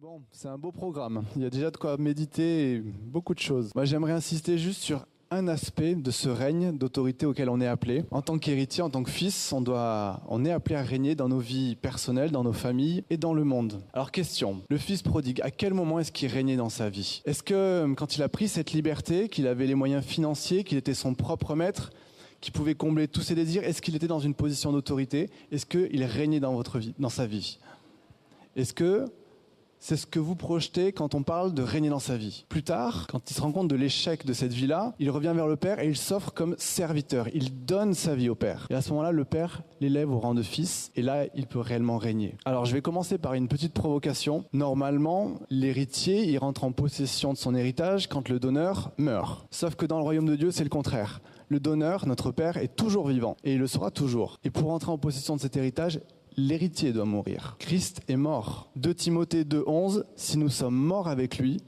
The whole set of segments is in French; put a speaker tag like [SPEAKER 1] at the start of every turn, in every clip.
[SPEAKER 1] Bon, c'est un beau programme. Il y a déjà de quoi méditer et beaucoup de choses. Moi, j'aimerais insister juste sur un aspect de ce règne d'autorité auquel on est appelé. En tant qu'héritier, en tant que fils, on est appelé à régner dans nos vies personnelles, dans nos familles et dans le monde. Alors question, le fils prodigue, à quel moment est-ce qu'il régnait dans sa vie? Est-ce que quand il a pris cette liberté, qu'il avait les moyens financiers, qu'il était son propre maître, qu'il pouvait combler tous ses désirs, est-ce qu'il était dans une position d'autorité? Est-ce qu'il régnait dans votre vie, dans sa vie? Est-ce que c'est ce que vous projetez quand on parle de régner dans sa vie? Plus tard, quand il se rend compte de l'échec de cette vie-là, il revient vers le Père et il s'offre comme serviteur. Il donne sa vie au Père. Et à ce moment-là, le Père l'élève au rang de fils et là, il peut réellement régner. Alors, je vais commencer par une petite provocation. Normalement, l'héritier, il rentre en possession de son héritage quand le donneur meurt. Sauf que dans le royaume de Dieu, c'est le contraire. Le donneur, notre Père, est toujours vivant et il le sera toujours. Et pour rentrer en possession de cet héritage, l'héritier doit mourir. Christ est mort. 2 Timothée 2,11, si nous sommes morts avec lui,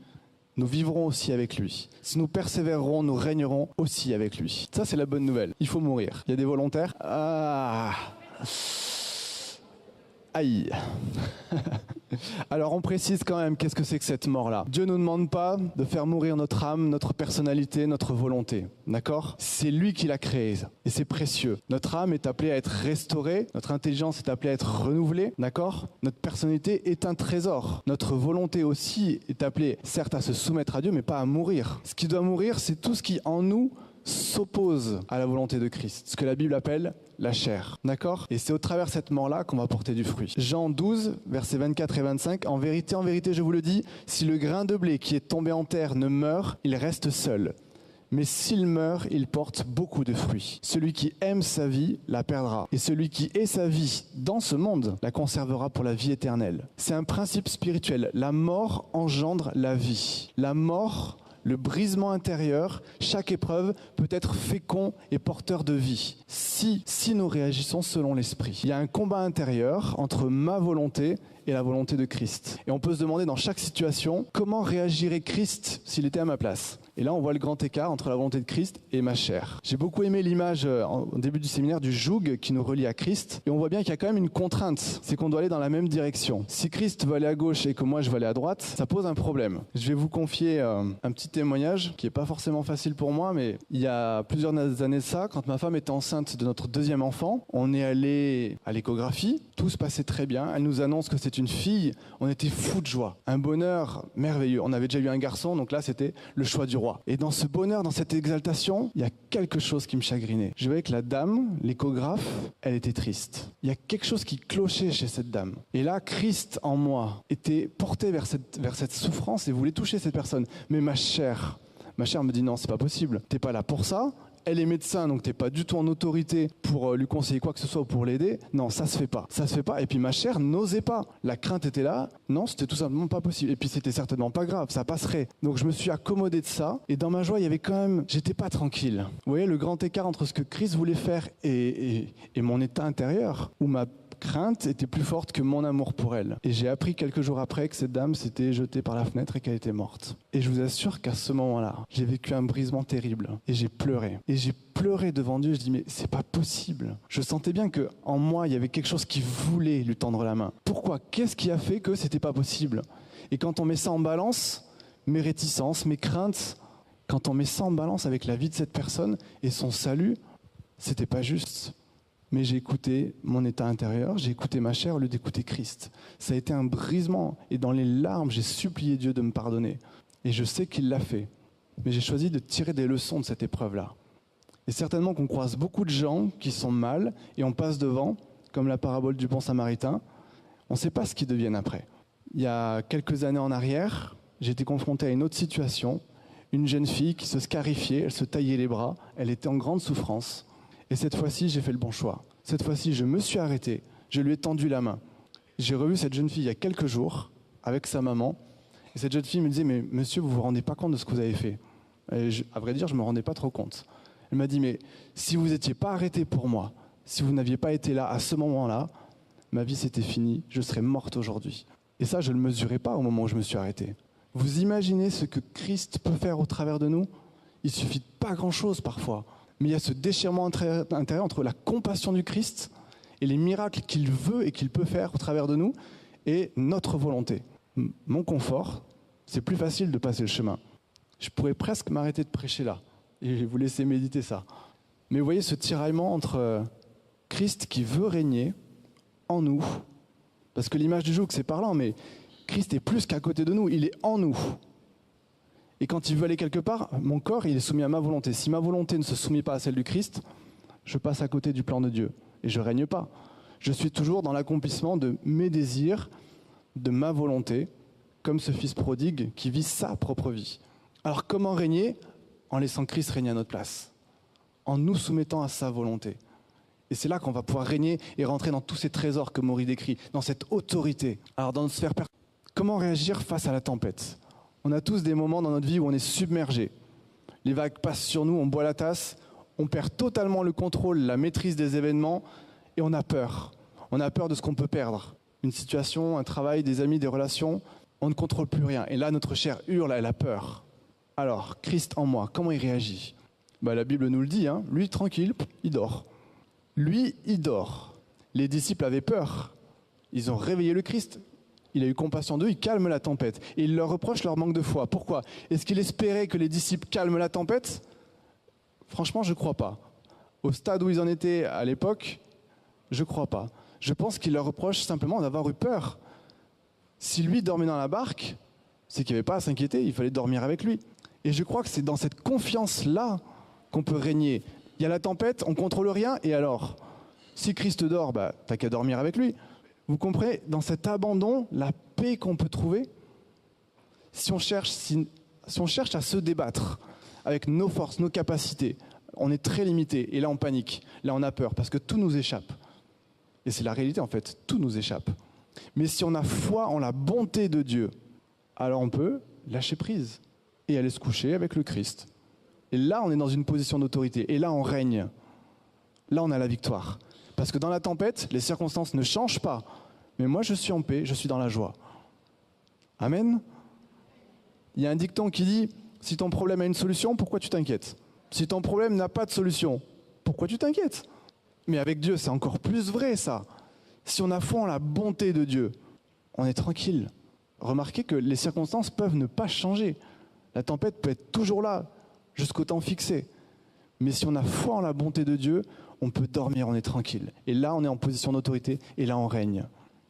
[SPEAKER 1] nous vivrons aussi avec lui. Si nous persévérerons, nous régnerons aussi avec lui. Ça, c'est la bonne nouvelle. Il faut mourir. Il y a des volontaires. Aïe. Alors on précise quand même qu'est-ce que c'est que cette mort-là. Dieu ne nous demande pas de faire mourir notre âme, notre personnalité, notre volonté. D'accord? C'est lui qui l'a créée et c'est précieux. Notre âme est appelée à être restaurée, notre intelligence est appelée à être renouvelée. D'accord? Notre personnalité est un trésor. Notre volonté aussi est appelée, certes, à se soumettre à Dieu, mais pas à mourir. Ce qui doit mourir, c'est tout ce qui en nous s'oppose à la volonté de Christ. Ce que la Bible appelle la chair. D'accord? Et c'est au travers de cette mort-là qu'on va porter du fruit. Jean 12, versets 24 et 25. En vérité, je vous le dis, si le grain de blé qui est tombé en terre ne meurt, il reste seul. Mais s'il meurt, il porte beaucoup de fruits. Celui qui aime sa vie la perdra. Et celui qui est sa vie dans ce monde la conservera pour la vie éternelle. C'est un principe spirituel. La mort engendre la vie. La mort, le brisement intérieur, chaque épreuve peut être fécond et porteur de vie. Si nous réagissons selon l'esprit. Il y a un combat intérieur entre ma volonté et la volonté de Christ. Et on peut se demander dans chaque situation, comment réagirait Christ s'il était à ma place? Et là, on voit le grand écart entre la volonté de Christ et ma chair. J'ai beaucoup aimé l'image au début du séminaire du joug qui nous relie à Christ. Et on voit bien qu'il y a quand même une contrainte, c'est qu'on doit aller dans la même direction. Si Christ veut aller à gauche et que moi je veux aller à droite, ça pose un problème. Je vais vous confier un petit témoignage qui est pas forcément facile pour moi, mais il y a plusieurs années de ça, quand ma femme était enceinte de notre 2e enfant, on est allé à l'échographie, tout se passait très bien. Elle nous annonce que c'est une fille, on était fous de joie. Un bonheur merveilleux. On avait déjà eu un garçon, donc là c'était le choix du roi. Et dans ce bonheur, dans cette exaltation, il y a quelque chose qui me chagrinait. Je voyais que la dame, l'échographe, elle était triste. Il y a quelque chose qui clochait chez cette dame. Et là, Christ en moi était porté vers cette souffrance et voulait toucher cette personne. Mais ma chair me dit non, c'est pas possible. T'es pas là pour ça. Elle est médecin, donc t'es pas du tout en autorité pour lui conseiller quoi que ce soit ou pour l'aider. Non, ça se fait pas. Ça se fait pas. Et puis ma chair n'osait pas. La crainte était là. Non, c'était tout simplement pas possible. Et puis c'était certainement pas grave. Ça passerait. Donc je me suis accommodé de ça. Et dans ma joie, il y avait quand même, j'étais pas tranquille. Vous voyez le grand écart entre ce que Christ voulait faire et mon état intérieur, où ma crainte était plus forte que mon amour pour elle. Et j'ai appris quelques jours après que cette dame s'était jetée par la fenêtre et qu'elle était morte. Et je vous assure qu'à ce moment-là, j'ai vécu un brisement terrible. Et j'ai pleuré. Et j'ai pleuré devant Dieu. Je dis mais c'est pas possible. Je sentais bien que en moi, il y avait quelque chose qui voulait lui tendre la main. Pourquoi? Qu'est-ce qui a fait que c'était pas possible? Et quand on met ça en balance, mes réticences, mes craintes, quand on met ça en balance avec la vie de cette personne et son salut, c'était pas juste. Mais j'ai écouté mon état intérieur, j'ai écouté ma chair au lieu d'écouter Christ. Ça a été un brisement et dans les larmes, j'ai supplié Dieu de me pardonner. Et je sais qu'il l'a fait. Mais j'ai choisi de tirer des leçons de cette épreuve-là. Et certainement qu'on croise beaucoup de gens qui sont mal et on passe devant, comme la parabole du bon samaritain. On ne sait pas ce qu'ils deviennent après. Il y a quelques années en arrière, j'ai été confronté à une autre situation. Une jeune fille qui se scarifiait, elle se taillait les bras, elle était en grande souffrance. Et cette fois-ci, j'ai fait le bon choix. Cette fois-ci, je me suis arrêté, je lui ai tendu la main. J'ai revu cette jeune fille il y a quelques jours, avec sa maman. Et cette jeune fille me disait, mais monsieur, vous vous rendez pas compte de ce que vous avez fait? Et à vrai dire, je me rendais pas trop compte. Elle m'a dit, mais si vous n'étiez pas arrêté pour moi, si vous n'aviez pas été là à ce moment-là, ma vie c'était fini, je serais morte aujourd'hui. Et ça, je ne le mesurais pas au moment où je me suis arrêté. Vous imaginez ce que Christ peut faire au travers de nous? Il suffit de pas grand-chose parfois. Mais il y a ce déchirement intérieur entre la compassion du Christ et les miracles qu'il veut et qu'il peut faire au travers de nous et notre volonté. mon confort, c'est plus facile de passer le chemin. Je pourrais presque m'arrêter de prêcher là et vous laisser méditer ça. Mais vous voyez ce tiraillement entre Christ qui veut régner en nous, parce que l'image du joug, c'est parlant, mais Christ est plus qu'à côté de nous, il est en nous. Et quand il veut aller quelque part, mon corps, il est soumis à ma volonté. Si ma volonté ne se soumet pas à celle du Christ, je passe à côté du plan de Dieu et je ne règne pas. Je suis toujours dans l'accomplissement de mes désirs, de ma volonté, comme ce fils prodigue qui vit sa propre vie. Alors comment régner? En laissant Christ régner à notre place, en nous soumettant à sa volonté. Et c'est là qu'on va pouvoir régner et rentrer dans tous ces trésors que Maury décrit, dans cette autorité. Alors dans notre sphère personnelle, comment réagir face à la tempête? On a tous des moments dans notre vie où on est submergé. Les vagues passent sur nous, on boit la tasse, on perd totalement le contrôle, la maîtrise des événements et on a peur. On a peur de ce qu'on peut perdre. Une situation, un travail, des amis, des relations, on ne contrôle plus rien. Et là, notre chair hurle, elle a peur. Alors, Christ en moi, comment il réagit? La Bible nous le dit, hein. Lui, tranquille, il dort. Lui, il dort. Les disciples avaient peur. Ils ont réveillé le Christ. Il a eu compassion d'eux, il calme la tempête. Et il leur reproche leur manque de foi. Pourquoi? Est-ce qu'il espérait que les disciples calment la tempête? Franchement, je ne crois pas. Au stade où ils en étaient à l'époque, je ne crois pas. Je pense qu'il leur reproche simplement d'avoir eu peur. Si lui dormait dans la barque, c'est qu'il n'y avait pas à s'inquiéter, il fallait dormir avec lui. Et je crois que c'est dans cette confiance-là qu'on peut régner. Il y a la tempête, on ne contrôle rien, et alors? Si Christ dort, t'as qu'à dormir avec lui. Vous comprenez, dans cet abandon, la paix qu'on peut trouver, si on cherche à se débattre avec nos forces, nos capacités, on est très limité, et là on panique, là on a peur, parce que tout nous échappe. Et c'est la réalité en fait, tout nous échappe. Mais si on a foi en la bonté de Dieu, alors on peut lâcher prise et aller se coucher avec le Christ. Et là, on est dans une position d'autorité. Et là, on règne. Là, on a la victoire. Parce que dans la tempête, les circonstances ne changent pas. Mais moi, je suis en paix, je suis dans la joie. Amen. Il y a un dicton qui dit, si ton problème a une solution, pourquoi tu t'inquiètes? Si ton problème n'a pas de solution, pourquoi tu t'inquiètes? Mais avec Dieu, c'est encore plus vrai, ça. Si on a foi en la bonté de Dieu, on est tranquille. Remarquez que les circonstances peuvent ne pas changer. La tempête peut être toujours là, jusqu'au temps fixé. Mais si on a foi en la bonté de Dieu, on peut dormir, on est tranquille. Et là, on est en position d'autorité, et là, on règne.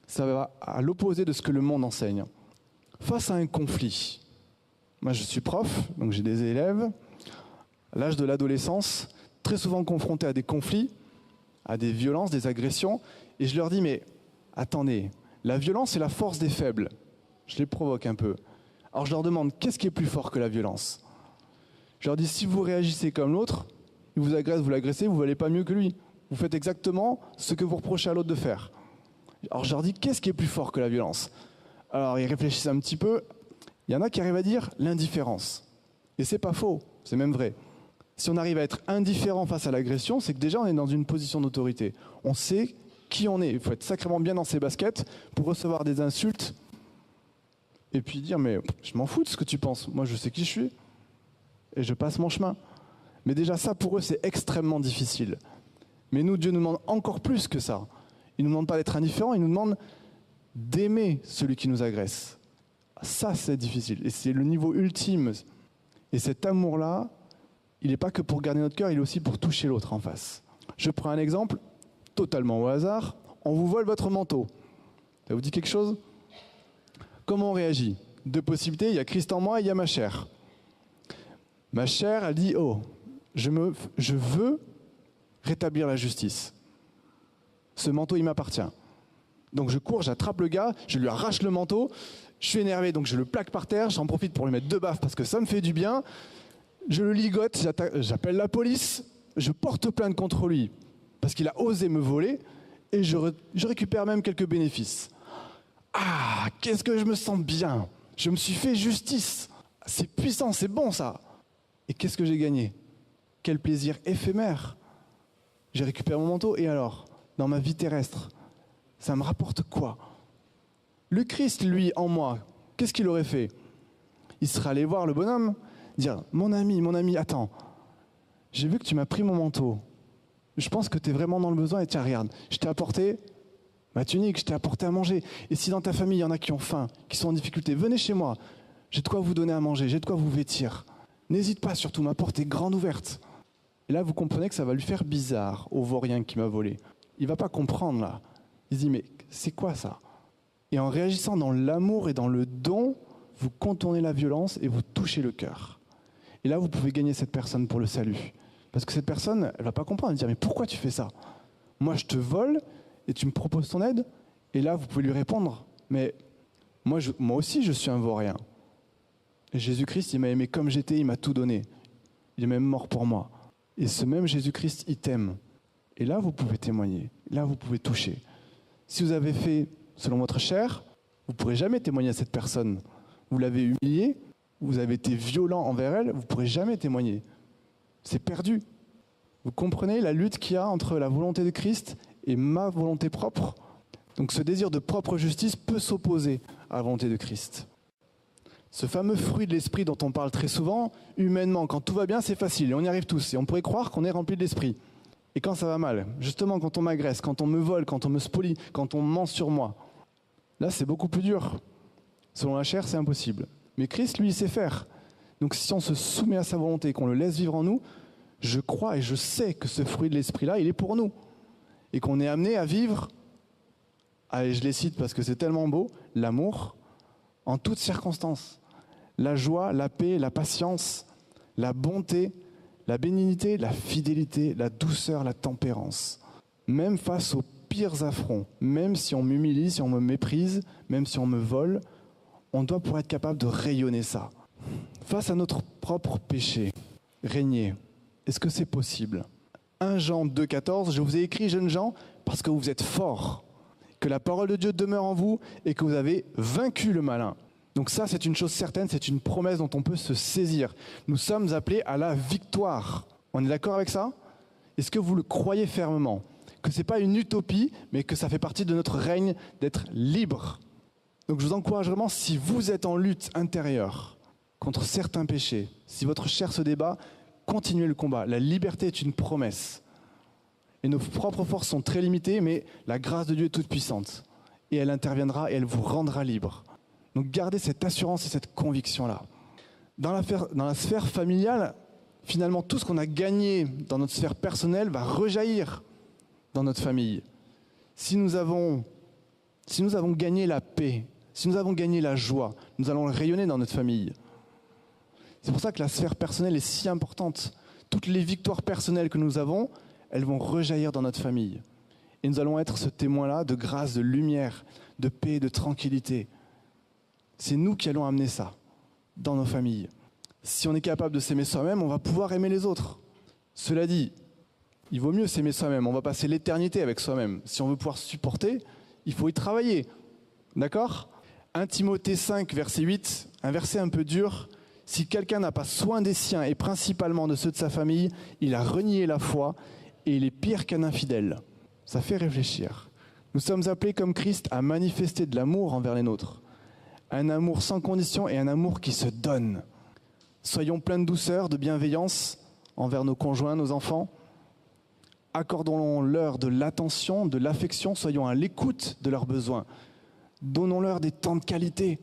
[SPEAKER 1] Ça va à l'opposé de ce que le monde enseigne. Face à un conflit, moi je suis prof, donc j'ai des élèves, à l'âge de l'adolescence, très souvent confrontés à des conflits, à des violences, des agressions, et je leur dis, mais attendez, la violence c'est la force des faibles. Je les provoque un peu. Alors je leur demande, qu'est-ce qui est plus fort que la violence? Je leur dis, si vous réagissez comme l'autre, il vous agresse, vous l'agressez, vous ne valez pas mieux que lui. Vous faites exactement ce que vous reprochez à l'autre de faire. Alors je leur dis, qu'est-ce qui est plus fort que la violence? Alors ils réfléchissent un petit peu. Il y en a qui arrivent à dire l'indifférence. Et c'est pas faux, c'est même vrai. Si on arrive à être indifférent face à l'agression, c'est que déjà on est dans une position d'autorité. On sait qui on est. Il faut être sacrément bien dans ses baskets pour recevoir des insultes et puis dire, mais je m'en fous de ce que tu penses. Moi je sais qui je suis et je passe mon chemin. Mais déjà ça pour eux c'est extrêmement difficile. Mais nous, Dieu nous demande encore plus que ça. Il ne nous demande pas d'être indifférent, il nous demande d'aimer celui qui nous agresse. Ça, c'est difficile. Et c'est le niveau ultime. Et cet amour-là, il n'est pas que pour garder notre cœur, il est aussi pour toucher l'autre en face. Je prends un exemple, totalement au hasard. On vous vole votre manteau. Ça vous dit quelque chose? Comment on réagit? Deux possibilités, il y a Christ en moi et il y a ma chair. Ma chair, elle dit, oh, je veux rétablir la justice. Ce manteau, il m'appartient. Donc je cours, j'attrape le gars, je lui arrache le manteau, je suis énervé, donc je le plaque par terre, j'en profite pour lui mettre 2 baffes parce que ça me fait du bien. Je le ligote, j'appelle la police, je porte plainte contre lui parce qu'il a osé me voler et je récupère même quelques bénéfices. Ah, qu'est-ce que je me sens bien! Je me suis fait justice. C'est puissant, c'est bon ça. Et qu'est-ce que j'ai gagné? Quel plaisir éphémère! J'ai récupéré mon manteau et alors, dans ma vie terrestre, ça me rapporte quoi? Le Christ, lui, en moi, qu'est-ce qu'il aurait fait? Il serait allé voir le bonhomme, dire, mon ami, attends, j'ai vu que tu m'as pris mon manteau. Je pense que tu es vraiment dans le besoin et tiens, regarde, je t'ai apporté ma tunique, je t'ai apporté à manger. Et si dans ta famille, il y en a qui ont faim, qui sont en difficulté, venez chez moi. J'ai de quoi vous donner à manger, j'ai de quoi vous vêtir. N'hésite pas surtout, ma porte est grande ouverte. Et là, vous comprenez que ça va lui faire bizarre au vaurien qui m'a volé. Il ne va pas comprendre là. Il se dit, mais c'est quoi ça? Et en réagissant dans l'amour et dans le don, vous contournez la violence et vous touchez le cœur. Et là, vous pouvez gagner cette personne pour le salut. Parce que cette personne, elle ne va pas comprendre, elle va dire, mais pourquoi tu fais ça? Moi, je te vole et tu me proposes ton aide. Et là, vous pouvez lui répondre, mais moi aussi, je suis un vaurien. Et Jésus-Christ, il m'a aimé comme j'étais, il m'a tout donné. Il est même mort pour moi. Et ce même Jésus-Christ, il t'aime. Et là, vous pouvez témoigner. Là, vous pouvez toucher. Si vous avez fait selon votre chair, vous ne pourrez jamais témoigner à cette personne. Vous l'avez humiliée, vous avez été violent envers elle, vous ne pourrez jamais témoigner. C'est perdu. Vous comprenez la lutte qu'il y a entre la volonté de Christ et ma volonté propre? Donc ce désir de propre justice peut s'opposer à la volonté de Christ. Ce fameux fruit de l'esprit dont on parle très souvent, humainement, quand tout va bien, c'est facile et on y arrive tous. Et on pourrait croire qu'on est rempli de l'esprit. Et quand ça va mal, justement quand on m'agresse, quand on me vole, quand on me spolie, quand on ment sur moi, là c'est beaucoup plus dur. Selon la chair, c'est impossible. Mais Christ, lui, il sait faire. Donc si on se soumet à sa volonté et qu'on le laisse vivre en nous, je crois et je sais que ce fruit de l'esprit-là, il est pour nous. Et qu'on est amené à vivre, et je les cite parce que c'est tellement beau, l'amour en toutes circonstances. La joie, la paix, la patience, la bonté, la bénignité, la fidélité, la douceur, la tempérance. Même face aux pires affronts, même si on m'humilie, si on me méprise, même si on me vole, on doit pouvoir être capable de rayonner ça. Face à notre propre péché, régner, est-ce que c'est possible? 1 Jean 2,14, je vous ai écrit, jeunes gens, parce que vous êtes forts, que la parole de Dieu demeure en vous et que vous avez vaincu le malin. Donc ça, c'est une chose certaine, c'est une promesse dont on peut se saisir. Nous sommes appelés à la victoire. On est d'accord avec ça? Est-ce que vous le croyez fermement? Que ce n'est pas une utopie, mais que ça fait partie de notre règne d'être libre. Donc je vous encourage vraiment, si vous êtes en lutte intérieure contre certains péchés, si votre chair se débat, continuez le combat. La liberté est une promesse. Et nos propres forces sont très limitées, mais la grâce de Dieu est toute puissante. Et elle interviendra et elle vous rendra libre. Donc gardez cette assurance et cette conviction-là. Dans la sphère familiale, finalement, tout ce qu'on a gagné dans notre sphère personnelle va rejaillir dans notre famille. Si nous avons gagné la paix, si nous avons gagné la joie, nous allons rayonner dans notre famille. C'est pour ça que la sphère personnelle est si importante. Toutes les victoires personnelles que nous avons, elles vont rejaillir dans notre famille. Et nous allons être ce témoin-là de grâce, de lumière, de paix, de tranquillité. C'est nous qui allons amener ça dans nos familles. Si on est capable de s'aimer soi-même, on va pouvoir aimer les autres. Cela dit, il vaut mieux s'aimer soi-même. On va passer l'éternité avec soi-même. Si on veut pouvoir supporter, il faut y travailler. D'accord ? 1 Timothée 5, verset 8, un verset un peu dur. Si quelqu'un n'a pas soin des siens et principalement de ceux de sa famille, il a renié la foi et il est pire qu'un infidèle. Ça fait réfléchir. Nous sommes appelés comme Christ à manifester de l'amour envers les nôtres. Un amour sans condition et un amour qui se donne. Soyons pleins de douceur, de bienveillance envers nos conjoints, nos enfants. Accordons-leur de l'attention, de l'affection, soyons à l'écoute de leurs besoins. Donnons-leur des temps de qualité.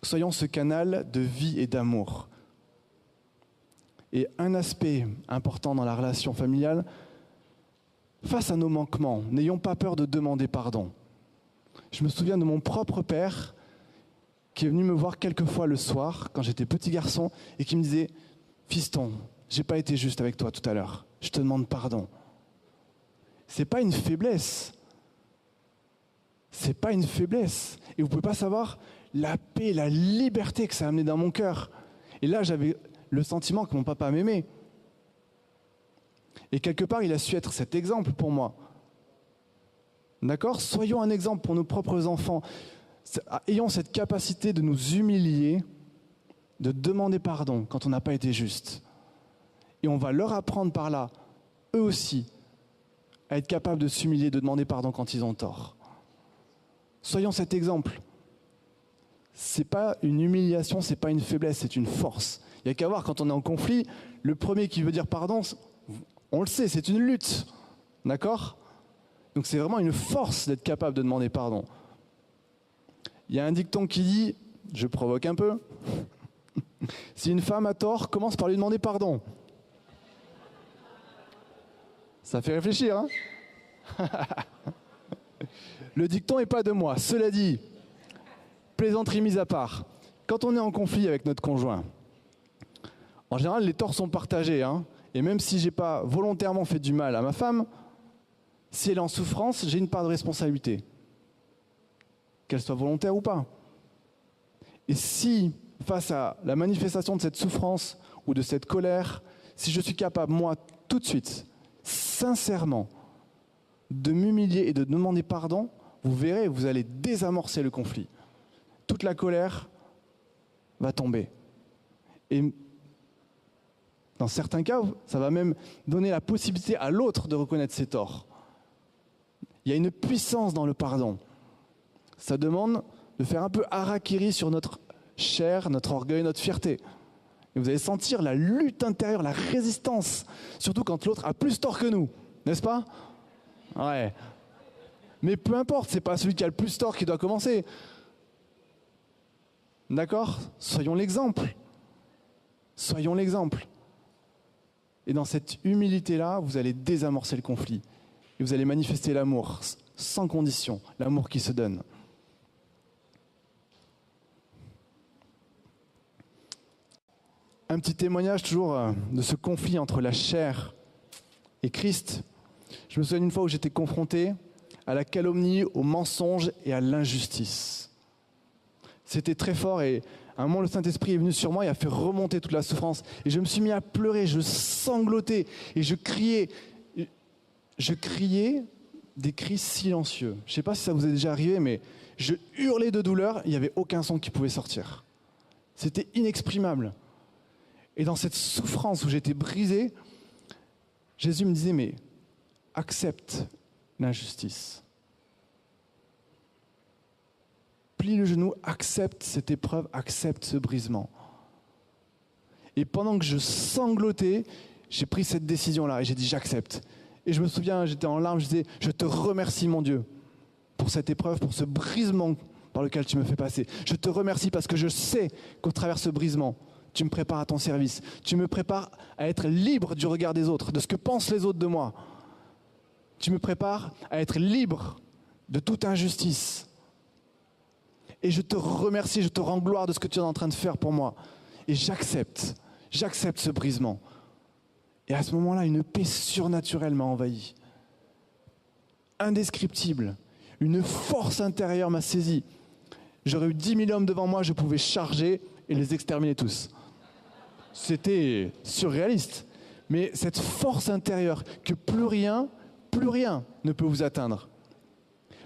[SPEAKER 1] Soyons ce canal de vie et d'amour. Et un aspect important dans la relation familiale, face à nos manquements, n'ayons pas peur de demander pardon. Je me souviens de mon propre père qui est venu me voir quelques fois le soir, quand j'étais petit garçon, et qui me disait « Fiston, j'ai pas été juste avec toi tout à l'heure, je te demande pardon. » C'est pas une faiblesse. C'est pas une faiblesse. Et vous pouvez pas savoir la paix, la liberté que ça a amené dans mon cœur. Et là, j'avais le sentiment que mon papa m'aimait. Et quelque part, il a su être cet exemple pour moi. D'accord ? Soyons un exemple pour nos propres enfants. Ayons cette capacité de nous humilier, de demander pardon quand on n'a pas été juste. Et on va leur apprendre par là, eux aussi, à être capables de s'humilier, de demander pardon quand ils ont tort. Soyons cet exemple. C'est pas une humiliation, c'est pas une faiblesse, c'est une force. Il n'y a qu'à voir, quand on est en conflit, le premier qui veut dire pardon, on le sait, c'est une lutte. D'accord ? Donc c'est vraiment une force d'être capable de demander pardon. Il y a un dicton qui dit, je provoque un peu, si une femme a tort, commence par lui demander pardon. Ça fait réfléchir, hein? Le dicton n'est pas de moi. Cela dit, plaisanterie mise à part, quand on est en conflit avec notre conjoint, en général, les torts sont partagés, hein. Et même si je n'ai pas volontairement fait du mal à ma femme, si elle est en souffrance, j'ai une part de responsabilité. Qu'elle soit volontaire ou pas. Et si, face à la manifestation de cette souffrance ou de cette colère, si je suis capable, moi, tout de suite, sincèrement, de m'humilier et de demander pardon, vous verrez, vous allez désamorcer le conflit. Toute la colère va tomber. Et dans certains cas, ça va même donner la possibilité à l'autre de reconnaître ses torts. Il y a une puissance dans le pardon. Ça demande de faire un peu harakiri sur notre chair, notre orgueil, notre fierté. Et vous allez sentir la lutte intérieure, la résistance, surtout quand l'autre a plus tort que nous, n'est-ce pas? Ouais. Mais peu importe, c'est pas celui qui a le plus tort qui doit commencer. D'accord? Soyons l'exemple. Soyons l'exemple. Et dans cette humilité-là, vous allez désamorcer le conflit. Et vous allez manifester l'amour, sans condition, l'amour qui se donne. Un petit témoignage toujours de ce conflit entre la chair et Christ. Je me souviens d'une fois où j'étais confronté à la calomnie, au mensonge et à l'injustice. C'était très fort et à un moment, le Saint-Esprit est venu sur moi et a fait remonter toute la souffrance. Et je me suis mis à pleurer, je sanglotais et je criais. Je criais des cris silencieux. Je ne sais pas si ça vous est déjà arrivé, mais je hurlais de douleur, il n'y avait aucun son qui pouvait sortir. C'était inexprimable. Et dans cette souffrance où j'étais brisé, Jésus me disait, mais accepte l'injustice. Plie le genou, accepte cette épreuve, accepte ce brisement. Et pendant que je sanglotais, j'ai pris cette décision-là et j'ai dit j'accepte. Et je me souviens, j'étais en larmes, je disais je te remercie mon Dieu pour cette épreuve, pour ce brisement par lequel tu me fais passer. Je te remercie parce que je sais qu'au travers de ce brisement, tu me prépares à ton service. Tu me prépares à être libre du regard des autres, de ce que pensent les autres de moi. Tu me prépares à être libre de toute injustice. Et je te remercie, je te rends gloire de ce que tu es en train de faire pour moi. Et j'accepte ce brisement. Et à ce moment-là, une paix surnaturelle m'a envahi. Indescriptible. Une force intérieure m'a saisi. J'aurais eu 10 000 hommes devant moi, je pouvais charger et les exterminer tous. C'était surréaliste. Mais cette force intérieure que plus rien ne peut vous atteindre.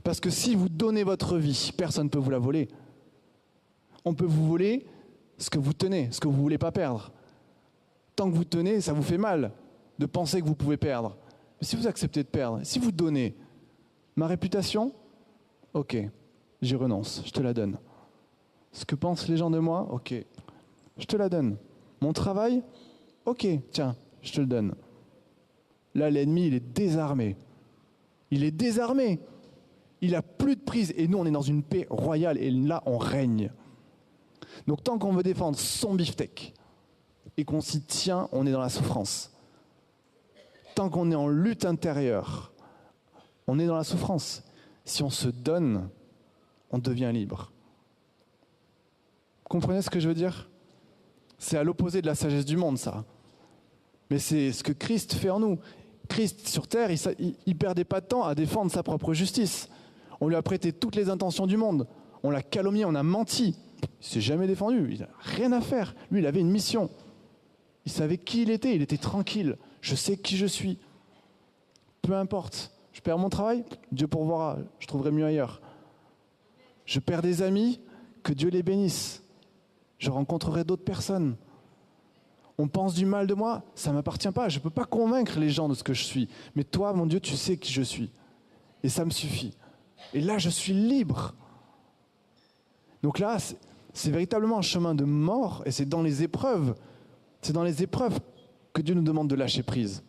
[SPEAKER 1] Parce que si vous donnez votre vie, personne ne peut vous la voler. On peut vous voler ce que vous tenez, ce que vous ne voulez pas perdre. Tant que vous tenez, ça vous fait mal de penser que vous pouvez perdre. Mais si vous acceptez de perdre, si vous donnez, ma réputation, ok, j'y renonce, je te la donne. Ce que pensent les gens de moi, ok, je te la donne. Mon travail, ok, tiens, je te le donne. Là, l'ennemi, il est désarmé. Il est désarmé. Il n'a plus de prise. Et nous, on est dans une paix royale. Et là, on règne. Donc, tant qu'on veut défendre son beefsteak et qu'on s'y tient, on est dans la souffrance. Tant qu'on est en lutte intérieure, on est dans la souffrance. Si on se donne, on devient libre. Comprenez ce que je veux dire? C'est à l'opposé de la sagesse du monde, ça. Mais c'est ce que Christ fait en nous. Christ, sur terre, il ne perdait pas de temps à défendre sa propre justice. On lui a prêté toutes les intentions du monde. On l'a calomnié, on a menti. Il ne s'est jamais défendu. Il n'a rien à faire. Lui, il avait une mission. Il savait qui il était tranquille. Je sais qui je suis. Peu importe. Je perds mon travail, Dieu pourvoira. Je trouverai mieux ailleurs. Je perds des amis, que Dieu les bénisse. Je rencontrerai d'autres personnes. On pense du mal de moi, ça ne m'appartient pas. Je ne peux pas convaincre les gens de ce que je suis. Mais toi, mon Dieu, tu sais qui je suis. Et ça me suffit. Et là, je suis libre. Donc là, c'est véritablement un chemin de mort. Et c'est dans les épreuves. C'est dans les épreuves que Dieu nous demande de lâcher prise.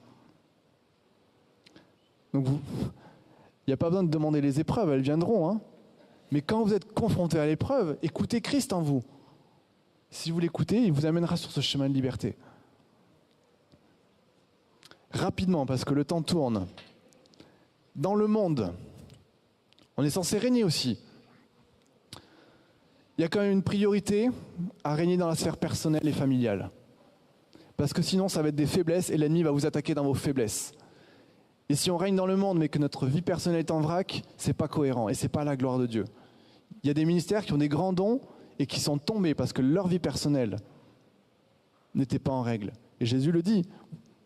[SPEAKER 1] Donc Il n'y a pas besoin de demander les épreuves, elles viendront. Hein. Mais quand vous êtes confronté à l'épreuve, écoutez Christ en vous. Si vous l'écoutez, il vous amènera sur ce chemin de liberté. Rapidement, parce que le temps tourne. Dans le monde, on est censé régner aussi. Il y a quand même une priorité à régner dans la sphère personnelle et familiale. Parce que sinon, ça va être des faiblesses et l'ennemi va vous attaquer dans vos faiblesses. Et si on règne dans le monde, mais que notre vie personnelle est en vrac, c'est pas cohérent et c'est pas la gloire de Dieu. Il y a des ministères qui ont des grands dons et qui sont tombés parce que leur vie personnelle n'était pas en règle. Et Jésus le dit,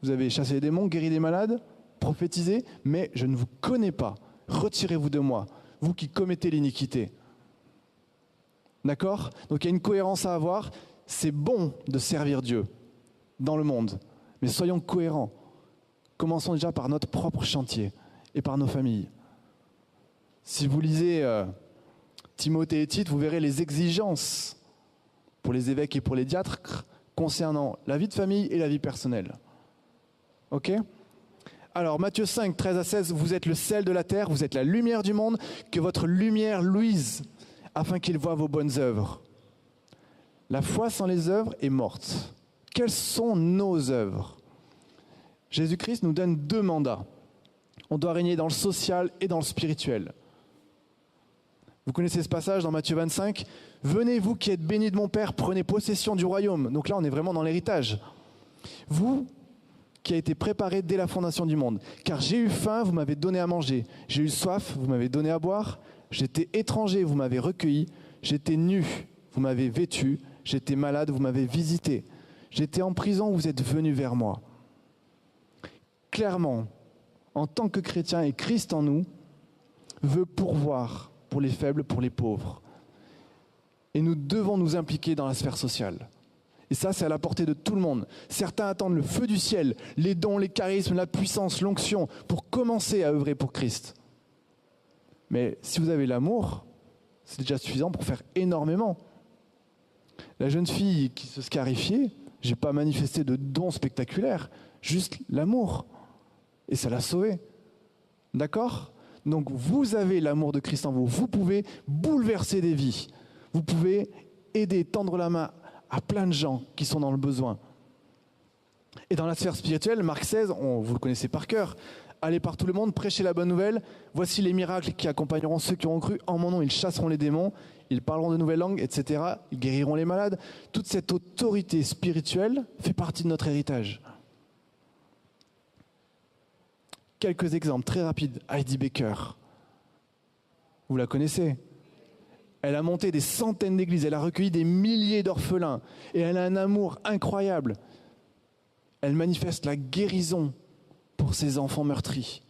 [SPEAKER 1] vous avez chassé les démons, guéri des malades, prophétisé, mais je ne vous connais pas. Retirez-vous de moi, vous qui commettez l'iniquité. D'accord ? Donc il y a une cohérence à avoir. C'est bon de servir Dieu dans le monde, mais soyons cohérents. Commençons déjà par notre propre chantier et par nos familles. Si vous lisez Timothée et Tite, vous verrez les exigences pour les évêques et pour les diacres concernant la vie de famille et la vie personnelle. Ok ? Alors Matthieu 5, 13 à 16, vous êtes le sel de la terre, vous êtes la lumière du monde, que votre lumière luise afin qu'il voie vos bonnes œuvres. La foi sans les œuvres est morte. Quelles sont nos œuvres ? Jésus-Christ nous donne 2 mandats. On doit régner dans le social et dans le spirituel. Vous connaissez ce passage dans Matthieu 25 ? « Venez, vous qui êtes bénis de mon Père, prenez possession du royaume. » Donc là, on est vraiment dans l'héritage. « Vous qui a été préparé dès la fondation du monde. Car j'ai eu faim, vous m'avez donné à manger. J'ai eu soif, vous m'avez donné à boire. J'étais étranger, vous m'avez recueilli. J'étais nu, vous m'avez vêtu. J'étais malade, vous m'avez visité. J'étais en prison, vous êtes venus vers moi. » Clairement, en tant que chrétien et Christ en nous, veut pourvoir pour les faibles, pour les pauvres. Et nous devons nous impliquer dans la sphère sociale. Et ça, c'est à la portée de tout le monde. Certains attendent le feu du ciel, les dons, les charismes, la puissance, l'onction, pour commencer à œuvrer pour Christ. Mais si vous avez l'amour, c'est déjà suffisant pour faire énormément. La jeune fille qui se scarifiait, je n'ai pas manifesté de dons spectaculaires, juste l'amour. Et ça l'a sauvée. D'accord ? Donc vous avez l'amour de Christ en vous. Vous pouvez bouleverser des vies. Vous pouvez aider, tendre la main à plein de gens qui sont dans le besoin. Et dans la sphère spirituelle, Marc 16, vous le connaissez par cœur, allez par tout le monde, prêchez la bonne nouvelle, voici les miracles qui accompagneront ceux qui auront cru, en mon nom ils chasseront les démons, ils parleront de nouvelles langues, etc., ils guériront les malades. Toute cette autorité spirituelle fait partie de notre héritage. Quelques exemples très rapides. Heidi Baker, vous la connaissez ? Elle a monté des centaines d'églises, elle a recueilli des milliers d'orphelins et elle a un amour incroyable. Elle manifeste la guérison pour ses enfants meurtris.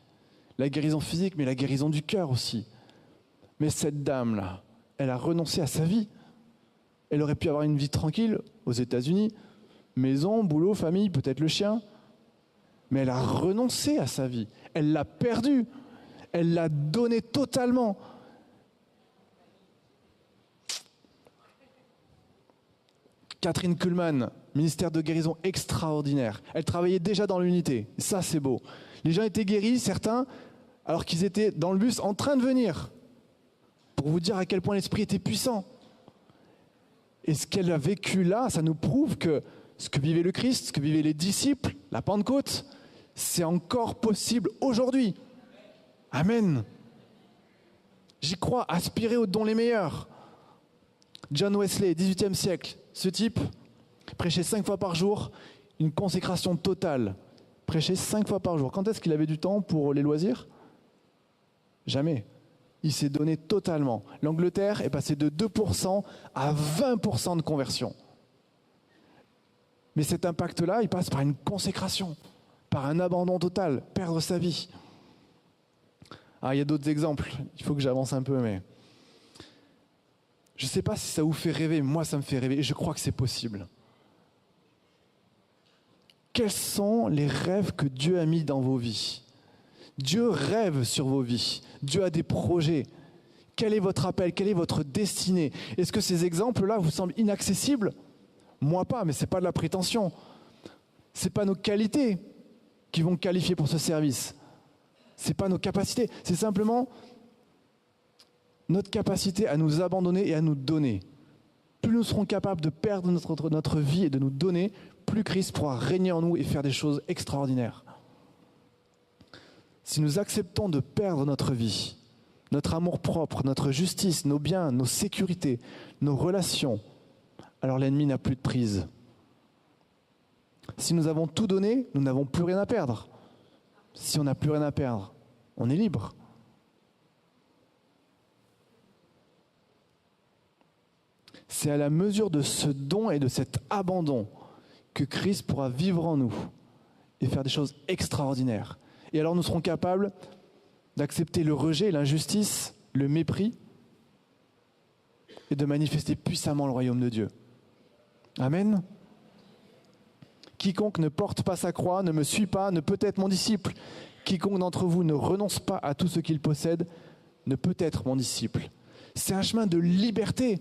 [SPEAKER 1] La guérison physique, mais la guérison du cœur aussi. Mais cette dame-là, elle a renoncé à sa vie. Elle aurait pu avoir une vie tranquille aux États-Unis, maison, boulot, famille, peut-être le chien. Mais elle a renoncé à sa vie. Elle l'a perdue. Elle l'a donnée totalement. Catherine Kuhlman, ministère de guérison extraordinaire. Elle travaillait déjà dans l'unité. Ça, c'est beau. Les gens étaient guéris, certains, alors qu'ils étaient dans le bus en train de venir. Pour vous dire à quel point l'esprit était puissant. Et ce qu'elle a vécu là, ça nous prouve que ce que vivait le Christ, ce que vivaient les disciples, la Pentecôte, c'est encore possible aujourd'hui. Amen. J'y crois, aspirer aux dons les meilleurs. John Wesley, 18e siècle, ce type prêchait 5 fois par jour, une consécration totale. Prêchait 5 fois par jour. Quand est-ce qu'il avait du temps pour les loisirs ? Jamais. Il s'est donné totalement. L'Angleterre est passée de 2% à 20% de conversion. Mais cet impact-là, il passe par une consécration, par un abandon total, perdre sa vie. Ah, il y a d'autres exemples, il faut que j'avance un peu, mais je ne sais pas si ça vous fait rêver, moi ça me fait rêver, et je crois que c'est possible. Quels sont les rêves que Dieu a mis dans vos vies ? Dieu rêve sur vos vies, Dieu a des projets. Quel est votre appel ? Quelle est votre destinée ? Est-ce que ces exemples-là vous semblent inaccessibles ? Moi pas, mais ce n'est pas de la prétention. Ce n'est pas nos qualités qui vont qualifier pour ce service. Ce n'est pas nos capacités, c'est simplement notre capacité à nous abandonner et à nous donner. Plus nous serons capables de perdre notre vie et de nous donner, plus Christ pourra régner en nous et faire des choses extraordinaires. Si nous acceptons de perdre notre vie, notre amour-propre, notre justice, nos biens, nos sécurités, nos relations, alors l'ennemi n'a plus de prise. Si nous avons tout donné, nous n'avons plus rien à perdre. Si on n'a plus rien à perdre, on est libre. C'est à la mesure de ce don et de cet abandon que Christ pourra vivre en nous et faire des choses extraordinaires. Et alors nous serons capables d'accepter le rejet, l'injustice, le mépris et de manifester puissamment le royaume de Dieu. Amen. Quiconque ne porte pas sa croix, ne me suit pas, ne peut être mon disciple. Quiconque d'entre vous ne renonce pas à tout ce qu'il possède, ne peut être mon disciple. C'est un chemin de liberté,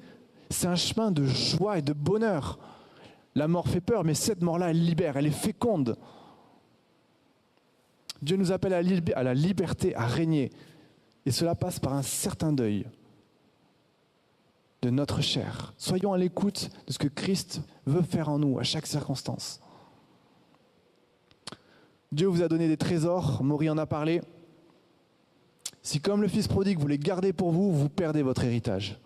[SPEAKER 1] c'est un chemin de joie et de bonheur. La mort fait peur, mais cette mort-là, elle libère, elle est féconde. Dieu nous appelle à la liberté, à régner. Et cela passe par un certain deuil de notre chair. Soyons à l'écoute de ce que Christ veut faire en nous à chaque circonstance. Dieu vous a donné des trésors, Maury en a parlé. Si comme le fils prodigue, vous les gardez pour vous, vous perdez votre héritage.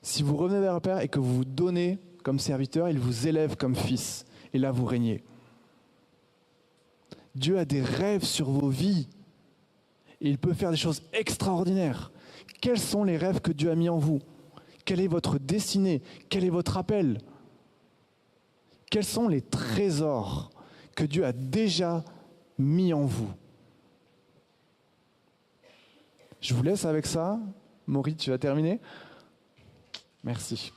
[SPEAKER 1] Si vous revenez vers le Père et que vous vous donnez comme serviteur, il vous élève comme fils. Et là, vous régnez. Dieu a des rêves sur vos vies. Et il peut faire des choses extraordinaires. Quels sont les rêves que Dieu a mis en vous? Quelle est votre destinée? Quel est votre appel? Quels sont les trésors que Dieu a déjà mis en vous? Je vous laisse avec ça. Maury, tu vas terminer? Merci.